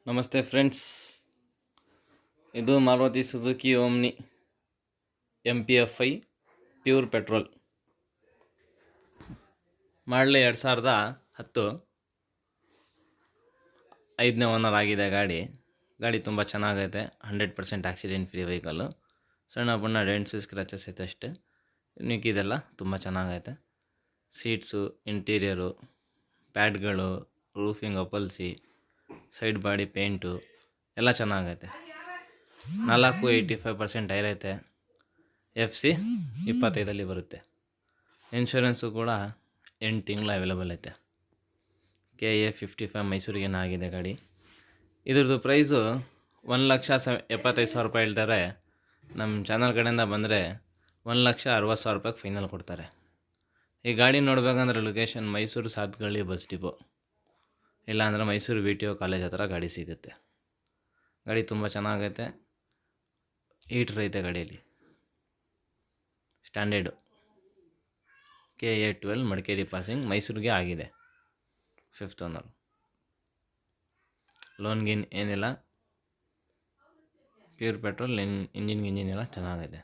ನಮಸ್ತೆ ಫ್ರೆಂಡ್ಸ್, ಇದು Maruti Suzuki Omni MPFI pure petrol ಮಾಡಲಿ 2010 5ನೇ ಓನರ್ ಆಗಿದೆ. ಗಾಡಿ ತುಂಬ ಚೆನ್ನಾಗೈತೆ. 100% ಆಕ್ಸಿಡೆಂಟ್ ಫ್ರೀ ವೆಹಿಕಲ್ಲು. ಸಣ್ಣ ಪುಣ್ಣ ಡೆಂಟ್ಸ್ ಸ್ಕ್ರ್ಯಾಚಸ್ ಐತೆ ಅಷ್ಟೇ. ಇದೆಲ್ಲ ತುಂಬ ಚೆನ್ನಾಗೈತೆ. ಸೀಟ್ಸು, ಇಂಟೀರಿಯರು, ಪ್ಯಾಡ್ಗಳು, ರೂಫಿಂಗ್ ಅಪಲ್ಸಿ, ಸೈಡ್ ಬಾಡಿ ಪೇಂಟು ಎಲ್ಲ ಚೆನ್ನಾಗೈತೆ. 85% ಟೈರ್ ಐತೆ. FC 25 ಬರುತ್ತೆ. ಇನ್ಶೂರೆನ್ಸು ಕೂಡ 8 ತಿಂಗಳು ಅವೈಲೇಬಲ್ ಐತೆ. KA 55 ಮೈಸೂರಿಗೇನು ಆಗಿದೆ ಗಾಡಿ. ಇದ್ರದ್ದು ಪ್ರೈಸು 1,75,000 ರೂಪಾಯಿ ಹೇಳ್ತಾರೆ. ನಮ್ಮ ಚಾನಲ್ ಕಡೆಯಿಂದ ಬಂದರೆ 1,60,000 ರೂಪಾಯಿಗೆ ಫೈನಲ್ ಕೊಡ್ತಾರೆ. ಈ ಗಾಡಿ ನೋಡ್ಬೇಕಂದ್ರೆ location Mysuru Sathagalli bus depot, ಇಲ್ಲಾಂದರೆ ಮೈಸೂರು VTO ಕಾಲೇಜ್ ಹತ್ರ ಗಾಡಿ ಸಿಗುತ್ತೆ. ಗಾಡಿ ತುಂಬ ಚೆನ್ನಾಗೈತೆ. ಹೀಟ್ರ್ ಐತೆ ಗಾಡಿಯಲ್ಲಿ. ಸ್ಟ್ಯಾಂಡರ್ಡು KA 12 ಮಡಿಕೇರಿ ಪಾಸಿಂಗ್, ಮೈಸೂರಿಗೆ ಆಗಿದೆ. 5th owner. ಲೋನ್ ಗೀನ್ ಏನಿಲ್ಲ. Pure petrol. ಇಂಜಿನ್ ಎಲ್ಲ ಚೆನ್ನಾಗಿದೆ.